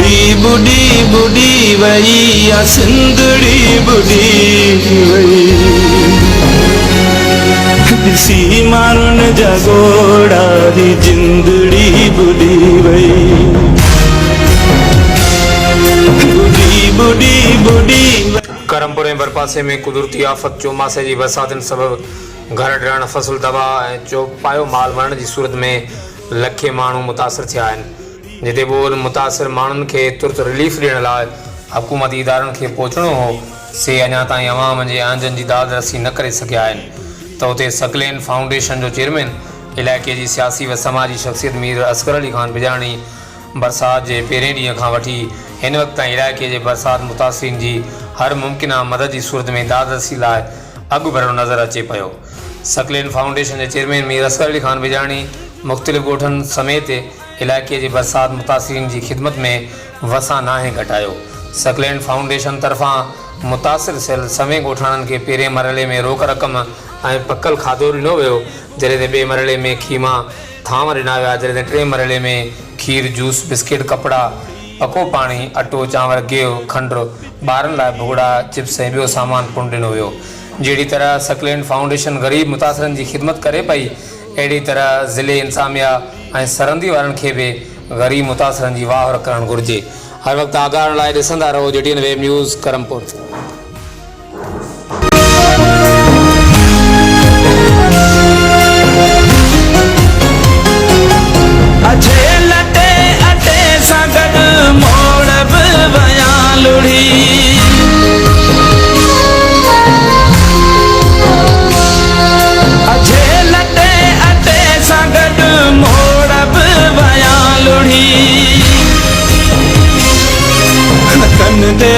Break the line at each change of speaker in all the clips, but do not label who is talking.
बुढ़ी बुढ़ी बुढ़ी वही या सिंधड़ी बुढ़ी वही सी मारुन जगोड़ा दी जिंदड़ी बुढ़ी वही बुढ़ी बुढ़ी बुढ़ी।
करमपुर ऐं बरपासे में कुदरती आफ़त चौमासे जी बरसातुनि सबबि घर ॾियणु फ़सुल तबाह ऐं चौपायो माल वरण जी सूरत में लखे माण्हू मुतासिर थिया आहिनि, जिते ॿोल मुतासिर माण्हुनि खे तुर्त रिलीफ ॾियण लाइ हुकूमती इदारनि खे पहुचणो हो, से अञा ताईं अवाम जे आंजनि जी दाद रसी न करे सघिया आहिनि। त उते सकलेन फाउंडेशन जो चेयरमैन इलाइक़े जी सियासी व समाजी शख़्सियत मीर असगर अली ख़ान बिजाणी बरसात जे पहिरें ॾींहं खां वठी हिन वक़्त ताईं इलाइक़े जे बरसात मुतासिरीन जी हर मुमकिना मदद जी सूरत में दाद रसी लाइ अॻु भरियो नज़र अचे पियो। सकलेन फाउंडेशन जे चेयरमैन मीर असगर अली ख़ान बिजाणी मुख़्तलिफ़ ॻोठनि समेत इलाइक़े जे बरसात मुतासिरीन जी ख़िदमत में वसां नाहे घटायो। सकलेन फाउंडेशन तरफ़ां मुतासिर थियल समें ॻोठाणनि खे पहिरें मरहले में रोक रक़म ऐं पकल खाधो ॾिनो वियो, जॾहिं ते ॿिए मरहले में खीमा थांव ॾिना विया, जॾहिं ते टे मरहले में खीर जूस बिस्किट कपिड़ा पको पाणी अटो चांवर गेहू खंड ॿारनि लाइ भुॻड़ा चिप्स ऐं ॿियो सामान पिणु ॾिनो वियो। जहिड़ी तरह सकलेन फाउंडेशन ग़रीब मुतासिरनि जी ख़िदमत करे पई, अहिड़ी तरह ज़िले इंसामिया ऐं सरहदी वारनि खे बि ग़रीब मुतासिरनि जी वाह करणु घुरिजे। हर वक़्तु आगाह लाइ ॾिसंदा रहो JTN वेब न्यूज़ करमपुर।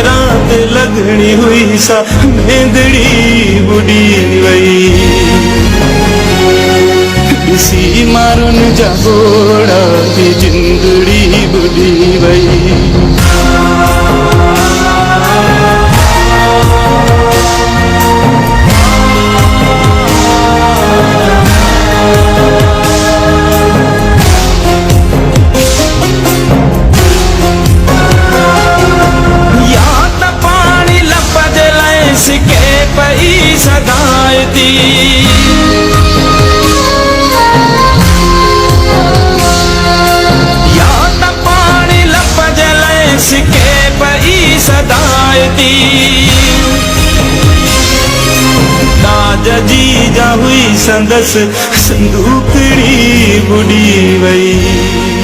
रात लगनी हुई सा मेंदड़ी बुढ़ी वही सी मारुन जगोड़ा दी जिंदड़ी बुढ़ी वही। जी जा हुई संदस संदूकड़ी बुढ़ी वही।